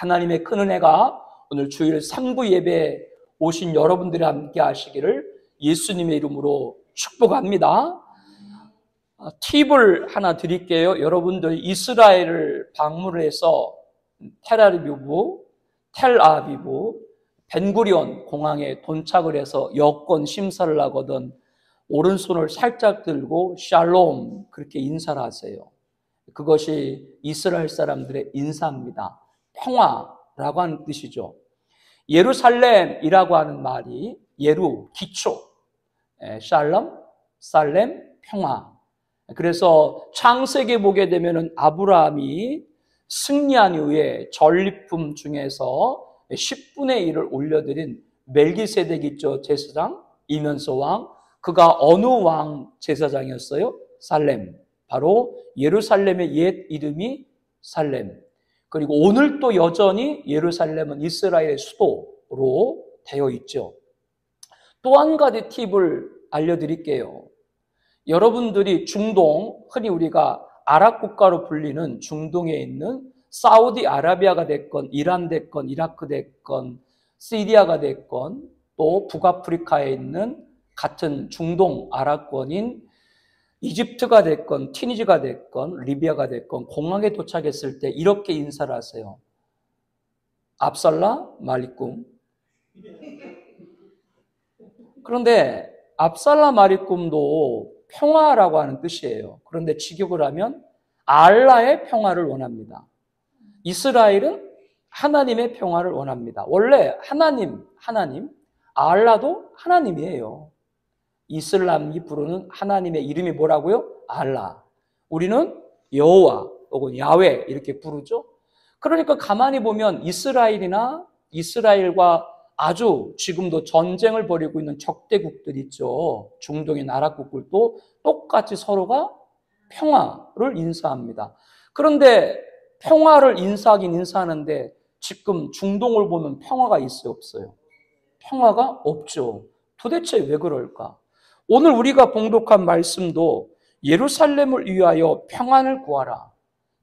하나님의 큰 은혜가 오늘 주일 3부 예배에 오신 여러분들이 함께 하시기를 예수님의 이름으로 축복합니다. 팁을 하나 드릴게요. 여러분들 이스라엘을 방문을 해서 텔아비브, 벤구리온 공항에 도착을 해서 여권 심사를 하거든 오른손을 살짝 들고 샬롬 그렇게 인사를 하세요. 그것이 이스라엘 사람들의 인사입니다. 평화라고 하는 뜻이죠. 예루살렘이라고 하는 말이 예루, 기초, 샬롬, 살렘, 평화. 그래서 창세기에 보게 되면은 아브라함이 승리한 이후에 전리품 중에서 10분의 1을 올려드린 멜기세덱 있죠, 제사장, 이면서 왕. 그가 어느 왕 제사장이었어요? 살렘. 바로 예루살렘의 옛 이름이 살렘. 그리고 오늘도 여전히 예루살렘은 이스라엘의 수도로 되어 있죠. 또 한 가지 팁을 알려드릴게요. 여러분들이 중동, 흔히 우리가 아랍 국가로 불리는 중동에 있는 사우디아라비아가 됐건 이란 됐건 이라크 됐건 시리아가 됐건 또 북아프리카에 있는 같은 중동 아랍권인 이집트가 됐건 튀니지가 됐건 리비아가 됐건 공항에 도착했을 때 이렇게 인사를 하세요. 압살라 말리쿰. 그런데 압살라 말리쿰도 평화라고 하는 뜻이에요. 그런데 직역을 하면 알라의 평화를 원합니다. 이스라엘은 하나님의 평화를 원합니다. 원래 하나님, 알라도 하나님이에요. 이슬람이 부르는 하나님의 이름이 뭐라고요? 알라. 우리는 여호와 혹은 야훼 이렇게 부르죠. 그러니까 가만히 보면 이스라엘과 아주 지금도 전쟁을 벌이고 있는 적대국들 있죠. 중동의 나라국들도 똑같이 서로가 평화를 인사합니다. 그런데 평화를 인사하긴 인사하는데 지금 중동을 보면 평화가 있어요, 없어요? 평화가 없죠. 도대체 왜 그럴까? 오늘 우리가 봉독한 말씀도 예루살렘을 위하여 평안을 구하라.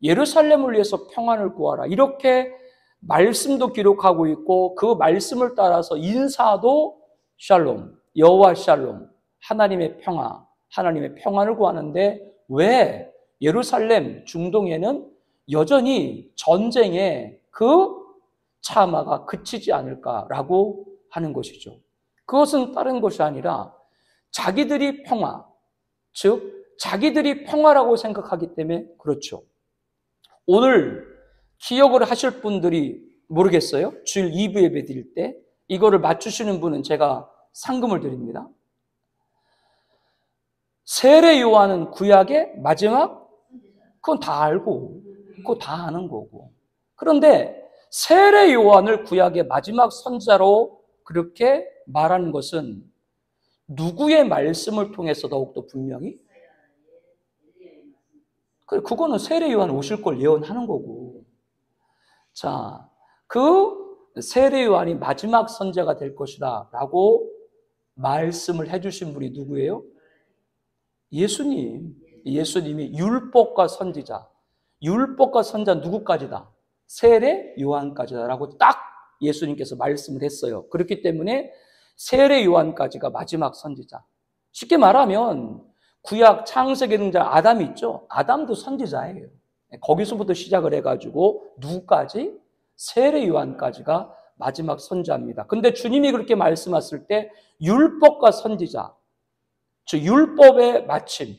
예루살렘을 위해서 평안을 구하라. 이렇게 말씀도 기록하고 있고 그 말씀을 따라서 인사도 샬롬, 여호와 샬롬, 하나님의 평화, 하나님의 평안을 구하는데 왜 예루살렘 중동에는 여전히 전쟁의 그 참화가 그치지 않을까라고 하는 것이죠. 그것은 다른 것이 아니라 자기들이 평화, 즉 자기들이 평화라고 생각하기 때문에 그렇죠. 오늘 기억을 하실 분들이 모르겠어요. 주일 2부 예배 드릴 때 이거를 맞추시는 분은 제가 상금을 드립니다. 세례 요한은 구약의 마지막? 그건 다 알고 그거 다 아는 거고. 그런데 세례 요한을 구약의 마지막 선자로 그렇게 말하는 것은 누구의 말씀을 통해서 더욱더 분명히? 그거는 세례 요한 오실 걸 예언하는 거고. 자, 그 세례 요한이 마지막 선자가 될 것이다 라고 말씀을 해주신 분이 누구예요? 예수님. 예수님이 율법과 선지자. 율법과 선자 누구까지다? 세례 요한까지다 라고 딱 예수님께서 말씀을 했어요. 그렇기 때문에 세례 요한까지가 마지막 선지자. 쉽게 말하면 구약 창세기 등장 아담이 있죠. 아담도 선지자예요. 거기서부터 시작을 해가지고 누구까지? 세례 요한까지가 마지막 선지자입니다. 근데 주님이 그렇게 말씀하실 때 율법과 선지자, 즉 율법의 마침,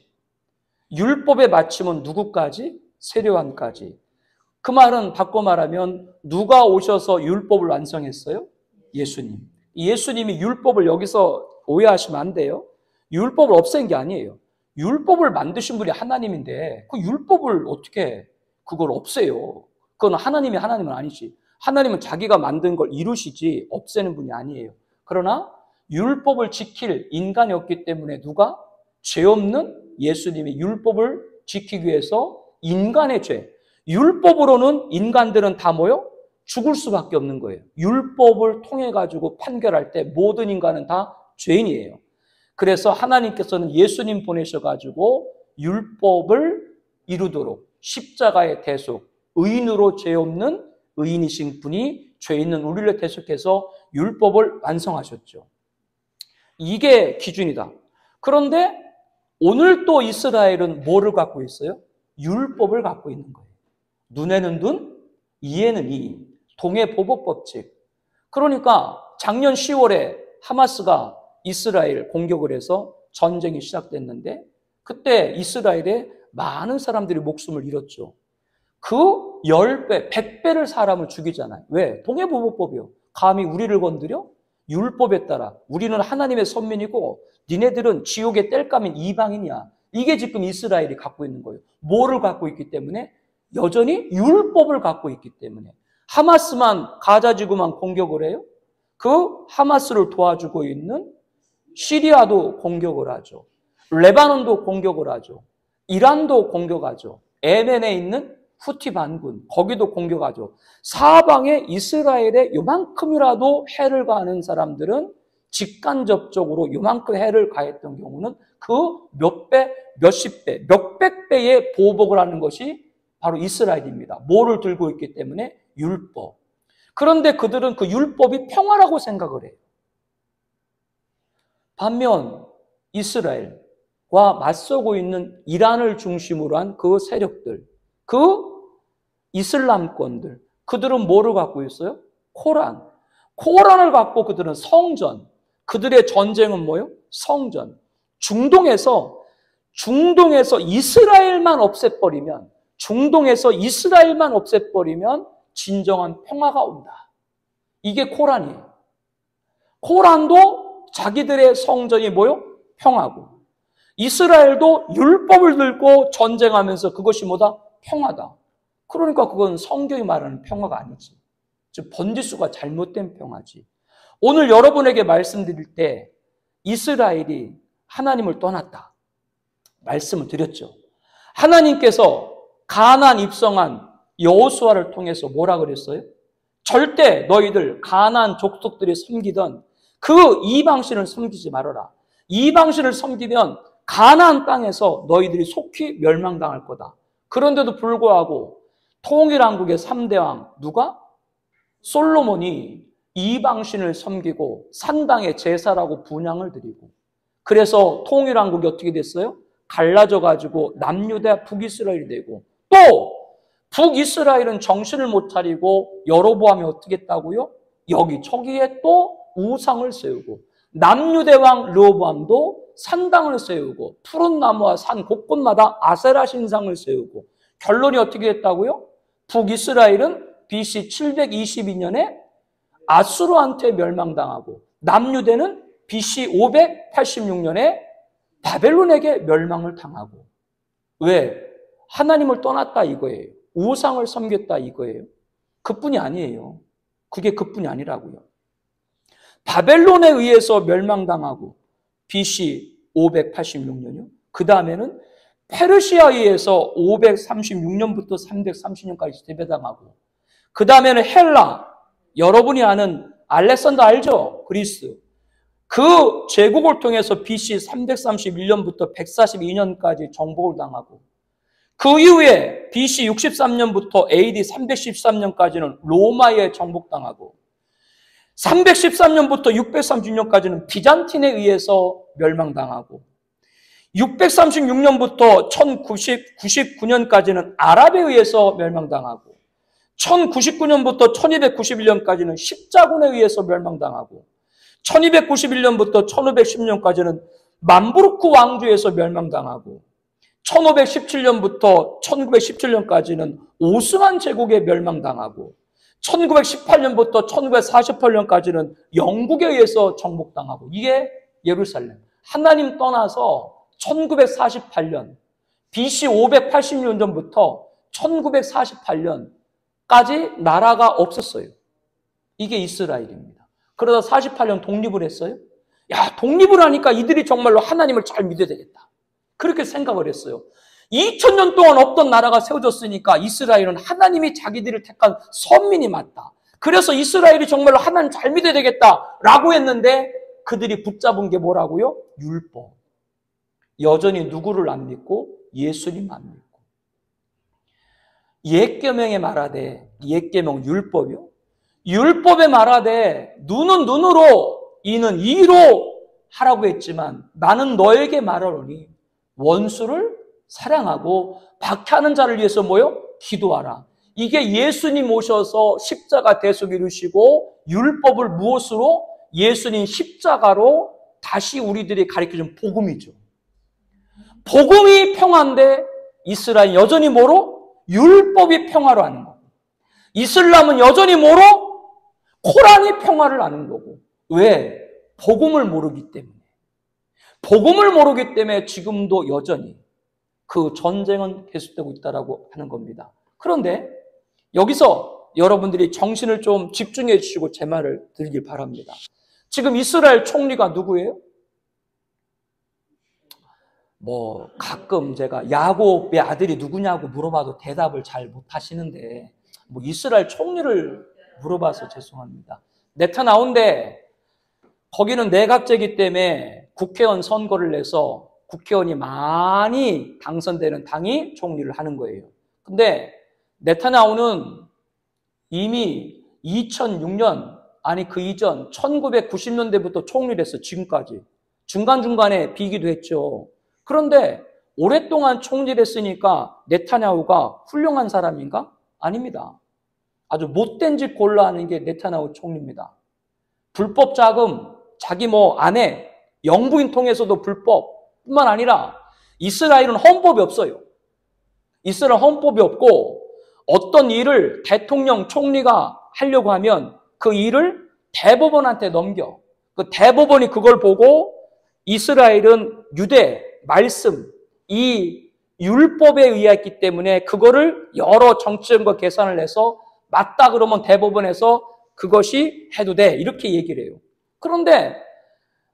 율법의 마침은 누구까지? 세례 요한까지. 그 말은 바꿔 말하면 누가 오셔서 율법을 완성했어요? 예수님. 예수님이 율법을 여기서 오해하시면 안 돼요. 율법을 없앤 게 아니에요. 율법을 만드신 분이 하나님인데 그 율법을 어떻게 그걸 없애요? 그건 하나님은 아니지. 하나님은 자기가 만든 걸 이루시지 없애는 분이 아니에요. 그러나 율법을 지킬 인간이 없기 때문에 누가? 죄 없는 예수님이 율법을 지키기 위해서 인간의 죄. 율법으로는 인간들은 다 뭐요? 죽을 수밖에 없는 거예요. 율법을 통해 가지고 판결할 때 모든 인간은 다 죄인이에요. 그래서 하나님께서는 예수님 보내셔가지고 율법을 이루도록 십자가의 대속, 의인으로 죄 없는 의인이신 분이 죄 있는 우리를 대속해서 율법을 완성하셨죠. 이게 기준이다. 그런데 오늘 또 이스라엘은 뭐를 갖고 있어요? 율법을 갖고 있는 거예요. 눈에는 눈, 이에는 이. 동해보복법칙. 그러니까 작년 10월에 하마스가 이스라엘 공격을 해서 전쟁이 시작됐는데 그때 이스라엘에 많은 사람들이 목숨을 잃었죠. 그 10배, 100배를 사람을 죽이잖아요. 왜? 동해보복법이요. 감히 우리를 건드려? 율법에 따라 우리는 하나님의 선민이고 니네들은 지옥의 땔감인 이방인이야. 이게 지금 이스라엘이 갖고 있는 거예요. 뭐를 갖고 있기 때문에? 여전히 율법을 갖고 있기 때문에. 하마스만 가자지구만 공격을 해요? 그 하마스를 도와주고 있는 시리아도 공격을 하죠. 레바논도 공격을 하죠. 이란도 공격하죠. 예멘에 있는 후티 반군, 거기도 공격하죠. 사방에 이스라엘에 요만큼이라도 해를 가하는 사람들은 직간접적으로 요만큼 해를 가했던 경우는 그 몇 배, 몇십 배, 몇백 배의 보복을 하는 것이 바로 이스라엘입니다. 뭐를 들고 있기 때문에? 율법. 그런데 그들은 그 율법이 평화라고 생각을 해요. 반면 이스라엘과 맞서고 있는 이란을 중심으로 한 그 세력들, 그 이슬람권들, 그들은 뭐를 갖고 있어요? 코란. 코란을 갖고 그들은 성전. 그들의 전쟁은 뭐예요? 성전. 중동에서 이스라엘만 없애버리면, 진정한 평화가 온다. 이게 코란이에요. 코란도 자기들의 성전이 뭐요? 평화고. 이스라엘도 율법을 들고 전쟁하면서 그것이 뭐다? 평화다. 그러니까 그건 성경이 말하는 평화가 아니지. 즉 번지수가 잘못된 평화지. 오늘 여러분에게 말씀드릴 때 이스라엘이 하나님을 떠났다. 말씀을 드렸죠. 하나님께서 가나안 입성한 여호수아를 통해서 뭐라 그랬어요? 절대 너희들 가나안 족속들이 섬기던 그 이방신을 섬기지 말아라. 이방신을 섬기면 가나안 땅에서 너희들이 속히 멸망당할 거다. 그런데도 불구하고 통일왕국의 3대 왕 누가? 솔로몬이 이방신을 섬기고 산당에 제사라고 분향을 드리고 그래서 통일왕국이 어떻게 됐어요? 갈라져 가지고 남유다 북이스라엘이 되고 또 북이스라엘은 정신을 못 차리고 여로보암이 어떻게 했다고요? 저기에 또 우상을 세우고 남유대 왕 르호보암도 산당을 세우고 푸른 나무와 산 곳곳마다 아세라 신상을 세우고 결론이 어떻게 됐다고요? 북이스라엘은 BC 722년에 아수르한테 멸망당하고 남유대는 BC 586년에 바벨론에게 멸망을 당하고 왜? 하나님을 떠났다 이거예요. 우상을 섬겼다 이거예요. 그뿐이 아니에요. 그게 그뿐이 아니라고요. 바벨론에 의해서 멸망당하고 BC 586년이요. 그 다음에는 페르시아에 의해서 536년부터 330년까지 재배당하고 그 다음에는 헬라, 여러분이 아는 알렉산더 알죠? 그리스. 그 제국을 통해서 BC 331년부터 142년까지 정복을 당하고 그 이후에 BC 63년부터 AD 313년까지는 로마에 정복당하고 313년부터 630년까지는 비잔틴에 의해서 멸망당하고 636년부터 1099년까지는 아랍에 의해서 멸망당하고 1099년부터 1291년까지는 십자군에 의해서 멸망당하고 1291년부터 1510년까지는 만부르크 왕조에서 멸망당하고 1517년부터 1917년까지는 오스만 제국에 멸망당하고 1918년부터 1948년까지는 영국에 의해서 정복당하고 이게 예루살렘. 하나님 떠나서 1948년 BC 580년 전부터 1948년까지 나라가 없었어요. 이게 이스라엘입니다. 그러다 48년 독립을 했어요. 야, 독립을 하니까 이들이 정말로 하나님을 잘 믿어야 되겠다. 그렇게 생각을 했어요. 2000년 동안 없던 나라가 세워졌으니까 이스라엘은 하나님이 자기들을 택한 선민이 맞다. 그래서 이스라엘이 정말로 하나님 잘 믿어야 되겠다라고 했는데 그들이 붙잡은 게 뭐라고요? 율법. 여전히 누구를 안 믿고? 예수님 안 믿고. 옛 계명에 말하되, 옛 계명 율법이요. 율법에 말하되 눈은 눈으로 이는 이로 하라고 했지만 나는 너에게 말하노니 원수를 사랑하고 박해하는 자를 위해서 뭐요? 기도하라. 이게 예수님 오셔서 십자가 대속 이루시고 율법을 무엇으로? 예수님 십자가로 다시 우리들이 가르쳐준 복음이죠. 복음이 평화인데 이스라엘 여전히 뭐로? 율법이 평화로 하는 거고, 이슬람은 여전히 뭐로? 코란이 평화를 하는 거고. 왜? 복음을 모르기 때문에. 복음을 모르기 때문에 지금도 여전히 그 전쟁은 계속되고 있다라고 하는 겁니다. 그런데 여기서 여러분들이 정신을 좀 집중해 주시고 제 말을 들길 바랍니다. 지금 이스라엘 총리가 누구예요? 가끔 제가 야곱의 아들이 누구냐고 물어봐도 대답을 잘 못하시는데 이스라엘 총리를 물어봐서 죄송합니다. 네타냐후인데 거기는 내각제이기 때문에 국회의원 선거를 내서 국회의원이 많이 당선되는 당이 총리를 하는 거예요. 근데 네타냐후는 이미 2006년, 아니 그 이전 1990년대부터 총리를 했어. 지금까지. 중간중간에 비기도 했죠. 그런데 오랫동안 총리를 했으니까 네타냐후가 훌륭한 사람인가? 아닙니다. 아주 못된 짓 골라 하는 게 네타냐후 총리입니다. 불법 자금, 자기 아내, 영부인 통해서도 불법뿐만 아니라 이스라엘은 헌법이 없어요. 이스라엘 헌법이 없고 어떤 일을 대통령, 총리가 하려고 하면 그 일을 대법원한테 넘겨. 그 대법원이 그걸 보고 이스라엘은 유대, 말씀, 이 율법에 의했기 때문에 그거를 여러 정치적인 계산을 해서 맞다 그러면 대법원에서 그것이 해도 돼. 이렇게 얘기를 해요. 그런데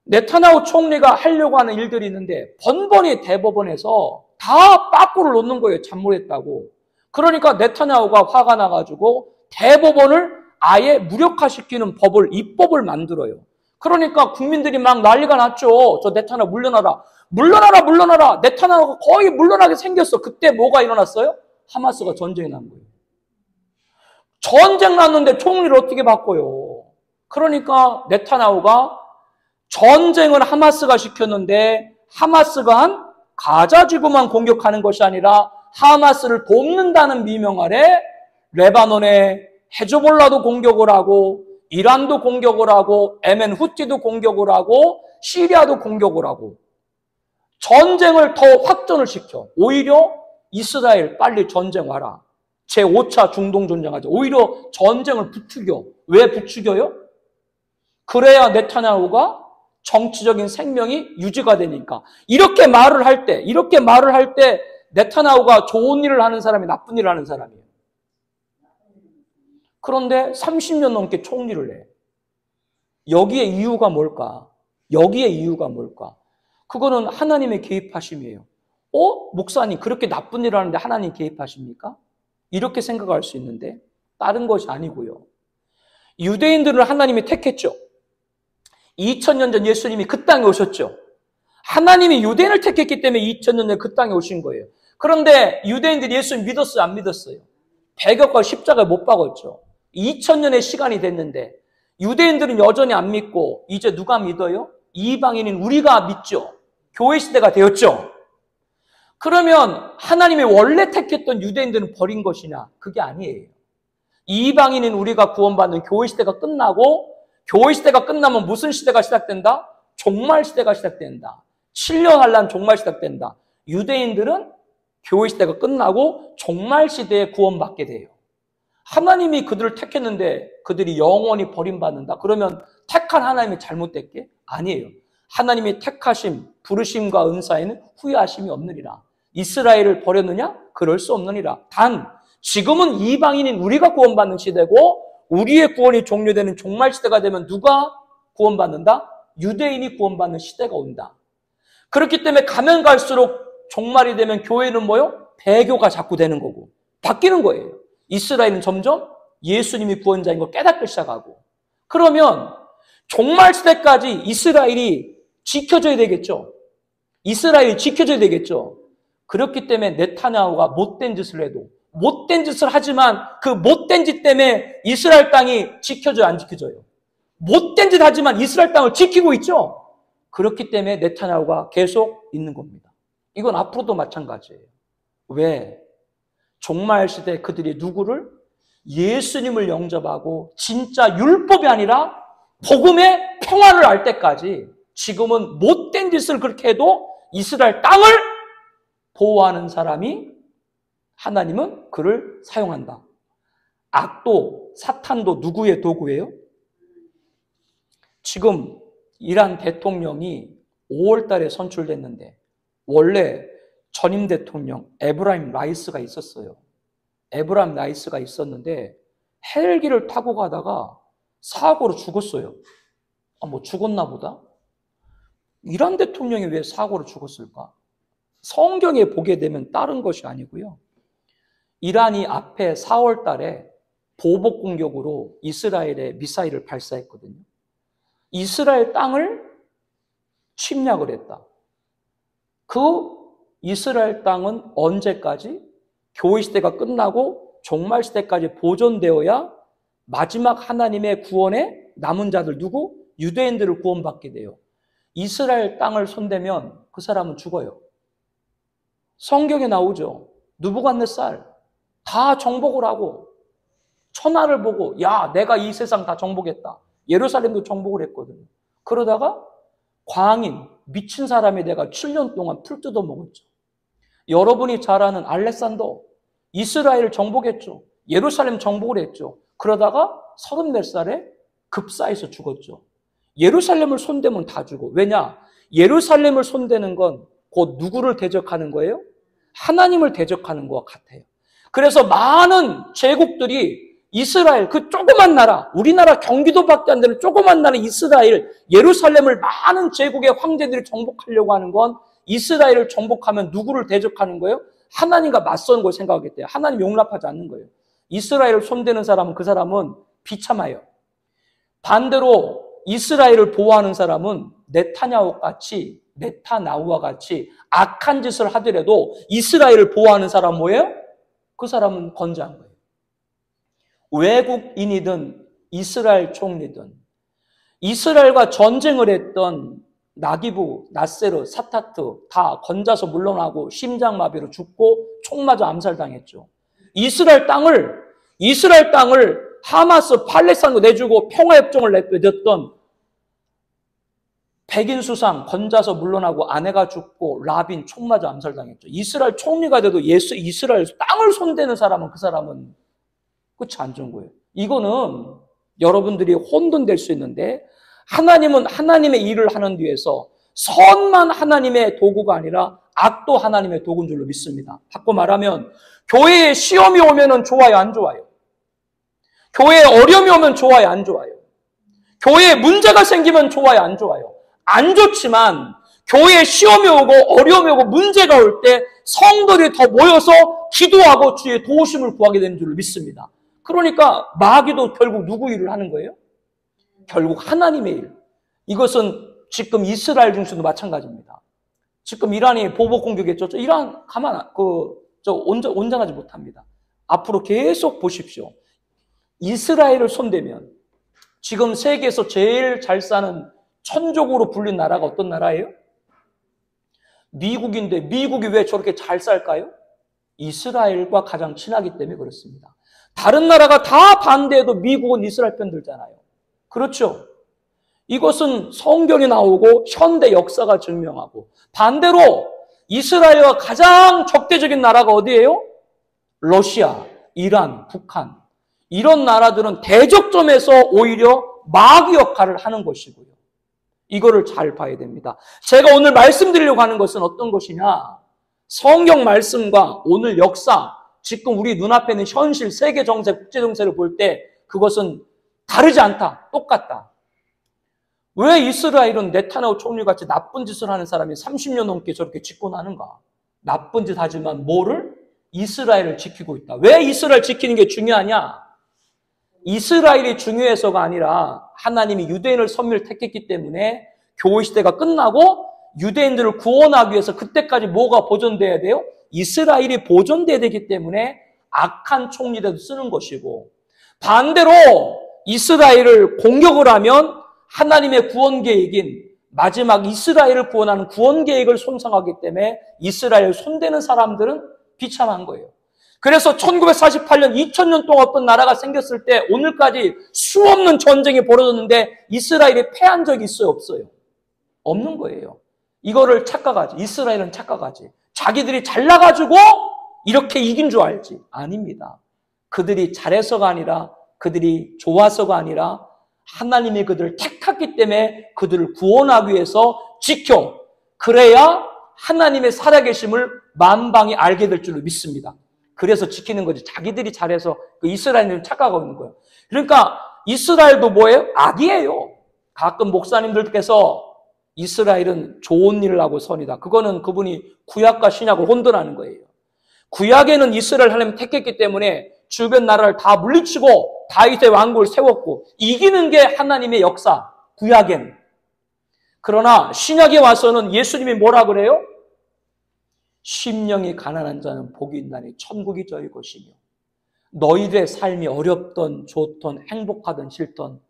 네타냐후 총리가 하려고 하는 일들이 있는데 번번이 대법원에서 다 빠꾸를 놓는 거예요. 잘못했다고. 그러니까 네타냐후가 화가 나가지고 대법원을 아예 무력화시키는 법을, 입법을 만들어요. 그러니까 국민들이 막 난리가 났죠. 저 네타냐후 물러나라. 물러나라, 물러나라. 네타냐후가 거의 물러나게 생겼어. 그때 뭐가 일어났어요? 하마스가 전쟁이 난 거예요. 전쟁 났는데 총리를 어떻게 바꿔요? 그러니까 네타냐후가 전쟁을 하마스가 시켰는데 하마스가 한 가자 지구만 공격하는 것이 아니라 하마스를 돕는다는 미명 아래 레바논의 헤즈볼라도 공격을 하고 이란도 공격을 하고 예멘 후티도 공격을 하고 시리아도 공격을 하고 전쟁을 더 확전을 시켜. 오히려 이스라엘 빨리 전쟁 와라. 제5차 중동 전쟁하자. 오히려 전쟁을 부추겨. 왜 부추겨요? 그래야 네타냐후가 정치적인 생명이 유지가 되니까. 이렇게 말을 할 때 네타냐후가 좋은 일을 하는 사람이 나쁜 일을 하는 사람이에요. 그런데 30년 넘게 총리를 해. 여기에 이유가 뭘까? 그거는 하나님의 개입하심이에요. 목사님 그렇게 나쁜 일을 하는데 하나님 개입하십니까? 이렇게 생각할 수 있는데 다른 것이 아니고요. 유대인들을 하나님이 택했죠. 2000년 전 예수님이 그 땅에 오셨죠. 하나님이 유대인을 택했기 때문에 2000년 전 그 땅에 오신 거예요. 그런데 유대인들이 예수님 믿었어요? 안 믿었어요? 배격과 십자가에 못 박았죠. 2000년의 시간이 됐는데 유대인들은 여전히 안 믿고 이제 누가 믿어요? 이방인인 우리가 믿죠. 교회 시대가 되었죠. 그러면 하나님이 원래 택했던 유대인들은 버린 것이냐? 그게 아니에요. 이방인인 우리가 구원받는 교회 시대가 끝나고 교회 시대가 끝나면 무슨 시대가 시작된다? 종말 시대가 시작된다. 7년 한란 종말 시작된다. 유대인들은 교회 시대가 끝나고 종말 시대에 구원받게 돼요. 하나님이 그들을 택했는데 그들이 영원히 버림받는다. 그러면 택한 하나님이 잘못됐게? 아니에요. 하나님이 택하심, 부르심과 은사에는 후회하심이 없느니라. 이스라엘을 버렸느냐? 그럴 수 없느니라. 단 지금은 이방인인 우리가 구원받는 시대고 우리의 구원이 종료되는 종말 시대가 되면 누가 구원받는다? 유대인이 구원받는 시대가 온다. 그렇기 때문에 가면 갈수록 종말이 되면 교회는 뭐요? 배교가 자꾸 되는 거고 바뀌는 거예요. 이스라엘은 점점 예수님이 구원자인 걸 깨닫기 시작하고 그러면 종말 시대까지 이스라엘이 지켜져야 되겠죠. 이스라엘이 지켜져야 되겠죠. 그렇기 때문에 네타냐후가 못된 짓을 해도 못된 짓을 하지만 그 못된 짓 때문에 이스라엘 땅이 지켜져요, 안 지켜져요? 못된 짓 하지만 이스라엘 땅을 지키고 있죠. 그렇기 때문에 네타냐후가 계속 있는 겁니다. 이건 앞으로도 마찬가지예요. 왜? 종말 시대 그들이 누구를? 예수님을 영접하고 진짜 율법이 아니라 복음의 평화를 알 때까지 지금은 못된 짓을 그렇게 해도 이스라엘 땅을 보호하는 사람이 하나님은 그를 사용한다. 악도 사탄도 누구의 도구예요? 지금 이란 대통령이 5월 달에 선출됐는데 원래 전임 대통령 에브라임 라이스가 있었어요. 에브라임 라이스가 있었는데 헬기를 타고 가다가 사고로 죽었어요. 뭐 죽었나 보다? 이란 대통령이 왜 사고로 죽었을까? 성경에 보게 되면 다른 것이 아니고요. 이란이 앞에 4월 달에 보복 공격으로 이스라엘에 미사일을 발사했거든요. 이스라엘 땅을 침략을 했다. 그 이스라엘 땅은 언제까지? 교회 시대가 끝나고 종말 시대까지 보존되어야 마지막 하나님의 구원에 남은 자들 누구? 유대인들을 구원받게 돼요. 이스라엘 땅을 손대면 그 사람은 죽어요. 성경에 나오죠. 느부갓네살 다 정복을 하고 천하를 보고 야 내가 이 세상 다 정복했다. 예루살렘도 정복을 했거든요. 그러다가 광인 미친 사람이 내가 7년 동안 풀 뜯어 먹었죠. 여러분이 잘 아는 알렉산더 이스라엘을 정복했죠. 예루살렘 정복을 했죠. 그러다가 30몇 살에 급사해서 죽었죠. 예루살렘을 손대면 다 죽어. 왜냐? 예루살렘을 손대는 건 곧 누구를 대적하는 거예요? 하나님을 대적하는 것과 같아요. 그래서 많은 제국들이 이스라엘, 그 조그만 나라, 우리나라 경기도밖에 안 되는 조그만 나라 이스라엘, 예루살렘을 많은 제국의 황제들이 정복하려고 하는 건 이스라엘을 정복하면 누구를 대적하는 거예요? 하나님과 맞서는 걸 생각하겠대요. 하나님 용납하지 않는 거예요. 이스라엘을 손대는 사람은 그 사람은 비참해요. 반대로 이스라엘을 보호하는 사람은 네타냐후와 같이 악한 짓을 하더라도 이스라엘을 보호하는 사람 뭐예요? 그 사람은 건재한 거예요. 외국인이든 이스라엘 총리든 이스라엘과 전쟁을 했던 나기부, 나세르, 사타트 다 건져서 물러나고 심장마비로 죽고 총 맞아 암살당했죠. 이스라엘 땅을 하마스, 팔레스타인으로 내주고 평화협정을 맺었던 백인 수상 건져서 물러나고 아내가 죽고 라빈 총 맞아 암살당했죠. 이스라엘 총리가 돼도 이스라엘 땅을 손대는 사람은 그 사람은 끝이 안 좋은 거예요. 이거는 여러분들이 혼돈될 수 있는데 하나님은 하나님의 일을 하는 뒤에서 선만 하나님의 도구가 아니라 악도 하나님의 도구인 줄로 믿습니다. 바꿔 말하면 교회에 시험이 오면 좋아요, 안 좋아요? 교회에 어려움이 오면 좋아요, 안 좋아요? 교회에 문제가 생기면 좋아요, 안 좋아요? 안 좋지만 교회에 시험이 오고 어려움이 오고 문제가 올 때 성도들이 더 모여서 기도하고 주의 도우심을 구하게 되는 줄로 믿습니다. 그러니까 마귀도 결국 누구 일을 하는 거예요? 결국 하나님의 일. 이것은 지금 이스라엘 중심도 마찬가지입니다. 지금 이란이 보복 공격했죠. 이란 온전하지 못합니다. 앞으로 계속 보십시오. 이스라엘을 손대면 지금 세계에서 제일 잘 사는 천족으로 불린 나라가 어떤 나라예요? 미국인데 미국이 왜 저렇게 잘 살까요? 이스라엘과 가장 친하기 때문에 그렇습니다. 다른 나라가 다 반대해도 미국은 이스라엘 편 들잖아요. 그렇죠? 이것은 성경이 나오고 현대 역사가 증명하고 반대로 이스라엘과 가장 적대적인 나라가 어디예요? 러시아, 이란, 북한 이런 나라들은 대적점에서 오히려 마귀 역할을 하는 것이고요. 이거를 잘 봐야 됩니다. 제가 오늘 말씀드리려고 하는 것은 어떤 것이냐? 성경 말씀과 오늘 역사, 지금 우리 눈앞에 있는 현실, 세계 정세, 국제 정세를 볼 때 그것은 다르지 않다. 똑같다. 왜 이스라엘은 네타냐후 총리같이 나쁜 짓을 하는 사람이 30년 넘게 저렇게 집권하는가? 나쁜 짓 하지만 뭐를? 이스라엘을 지키고 있다. 왜 이스라엘 지키는 게 중요하냐? 이스라엘이 중요해서가 아니라 하나님이 유대인을 선미를 택했기 때문에 교회 시대가 끝나고 유대인들을 구원하기 위해서 그때까지 뭐가 보존돼야 돼요? 이스라엘이 보존돼야 되기 때문에 악한 총리들도 쓰는 것이고, 반대로 이스라엘을 공격을 하면 하나님의 구원 계획인 마지막 이스라엘을 구원하는 구원 계획을 손상하기 때문에 이스라엘 손대는 사람들은 비참한 거예요. 그래서 1948년, 2000년 동안 어떤 나라가 생겼을 때 오늘까지 수없는 전쟁이 벌어졌는데 이스라엘이 패한 적이 있어요? 없어요? 없는 거예요. 이거를 착각하지. 이스라엘은 착각하지. 자기들이 잘나가지고 이렇게 이긴 줄 알지. 아닙니다. 그들이 잘해서가 아니라, 그들이 좋아서가 아니라 하나님이 그들을 택했기 때문에 그들을 구원하기 위해서 지켜, 그래야 하나님의 살아계심을 만방이 알게 될 줄로 믿습니다. 그래서 지키는 거지. 자기들이 잘해서 그 이스라엘은 착각하고 있는 거예요. 그러니까 이스라엘도 뭐예요? 악이에요. 가끔 목사님들께서 이스라엘은 좋은 일을 하고 선이다. 그거는 그분이 구약과 신약을 혼돈하는 거예요. 구약에는 이스라엘 하나님 택했기 때문에 주변 나라를 다 물리치고 다윗의 왕국을 세웠고 이기는 게 하나님의 역사, 구약엔. 그러나 신약에 와서는 예수님이 뭐라 그래요? 심령이 가난한 자는 복이 있나니 천국이 저희 것이며, 너희들의 삶이 어렵던 좋던 행복하던 싫던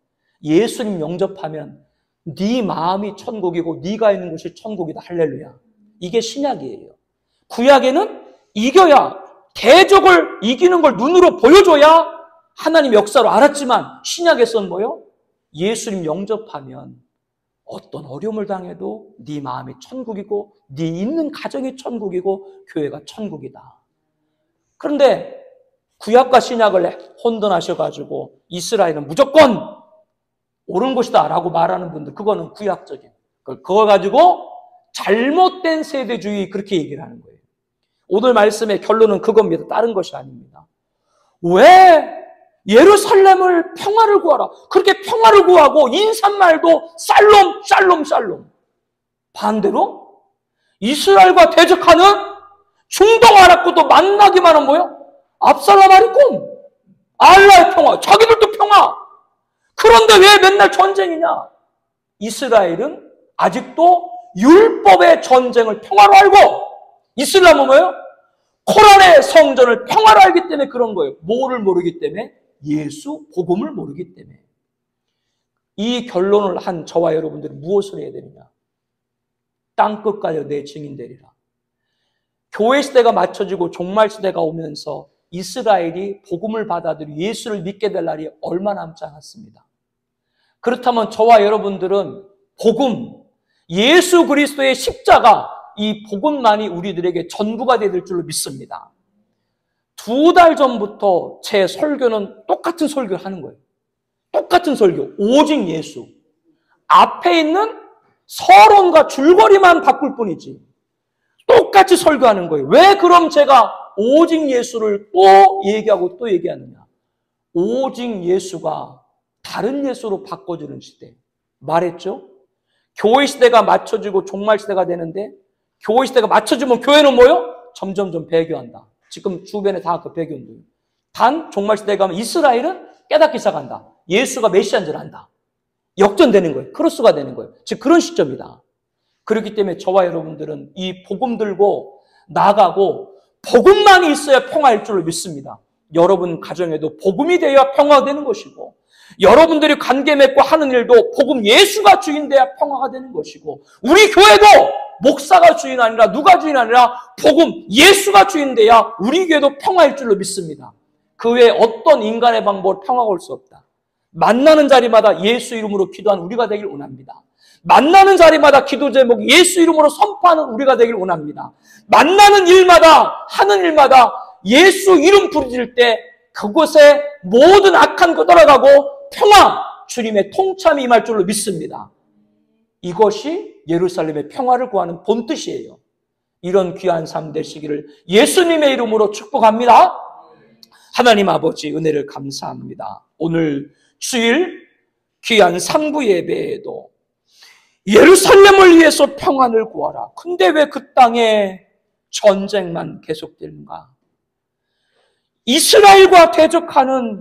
예수님 영접하면 네 마음이 천국이고 네가 있는 곳이 천국이다. 할렐루야. 이게 신약이에요. 구약에는 이겨야, 대적을 이기는 걸 눈으로 보여줘야 하나님 역사로 알았지만 신약에서는 뭐요? 예수님 영접하면 어떤 어려움을 당해도 네 마음이 천국이고 네 있는 가정이 천국이고 교회가 천국이다. 그런데 구약과 신약을 혼돈하셔가지고 이스라엘은 무조건 옳은 것이다 라고 말하는 분들, 그거는 구약적인, 그거 가지고 잘못된 세대주의, 그렇게 얘기를 하는 거예요. 오늘 말씀의 결론은 그겁니다. 다른 것이 아닙니다. 왜 예루살렘을 평화를 구하라, 그렇게 평화를 구하고 인사말도 샬롬 샬롬 샬롬, 반대로 이스라엘과 대적하는 중동 아랍과도 만나기만 하면 뭐예요? 압살롬 아리꼼, 알라의 평화, 자기들도 평화. 그런데 왜 맨날 전쟁이냐? 이스라엘은 아직도 율법의 전쟁을 평화로 알고, 이슬람은 뭐예요? 코란의 성전을 평화로 알기 때문에 그런 거예요. 뭐를 모르기 때문에? 예수 복음을 모르기 때문에. 이 결론을 한 저와 여러분들이 무엇을 해야 되느냐? 땅끝까지 내 증인 되리라. 교회 시대가 맞춰지고 종말 시대가 오면서 이스라엘이 복음을 받아들이고 예수를 믿게 될 날이 얼마 남지 않았습니다. 그렇다면 저와 여러분들은 복음, 예수 그리스도의 십자가, 이 복음만이 우리들에게 전부가 될 줄로 믿습니다. 2달 전부터 제 설교는 똑같은 설교를 하는 거예요. 똑같은 설교, 오직 예수. 앞에 있는 서론과 줄거리만 바꿀 뿐이지 똑같이 설교하는 거예요. 왜 그럼 제가 오직 예수를 또 얘기하고 또 얘기하느냐? 오직 예수가 다른 예수로 바꿔주는 시대. 말했죠? 교회 시대가 맞춰지고 종말 시대가 되는데, 교회 시대가 맞춰지면 교회는 뭐요? 점점점 배교한다. 지금 주변에 다 그 배교인들. 단 종말 시대에 가면 이스라엘은 깨닫기 시작한다. 예수가 메시아인 줄 안다. 역전되는 거예요. 크로스가 되는 거예요. 즉 그런 시점이다. 그렇기 때문에 저와 여러분들은 이 복음 들고 나가고 복음만이 있어야 평화일 줄로 믿습니다. 여러분 가정에도 복음이 되어야 평화가 되는 것이고, 여러분들이 관계 맺고 하는 일도 복음 예수가 주인돼야 평화가 되는 것이고, 우리 교회도 목사가 주인 아니라, 누가 주인 아니라 복음 예수가 주인돼야 우리 교회도 평화일 줄로 믿습니다. 그 외에 어떤 인간의 방법으로 평화가 올 수 없다. 만나는 자리마다 예수 이름으로 기도하는 우리가 되길 원합니다. 만나는 자리마다 기도 제목 예수 이름으로 선포하는 우리가 되길 원합니다. 만나는 일마다, 하는 일마다 예수 이름 부르짖을 때 그곳에 모든 악한 거 떠나가고 평화, 주님의 통참이 임할 줄로 믿습니다. 이것이 예루살렘의 평화를 구하는 본뜻이에요. 이런 귀한 삶 되시기를 예수님의 이름으로 축복합니다. 하나님 아버지 은혜를 감사합니다. 오늘 주일 귀한 3부 예배에도 예루살렘을 위해서 평안을 구하라. 근데 왜 그 땅에 전쟁만 계속되는가? 이스라엘과 대적하는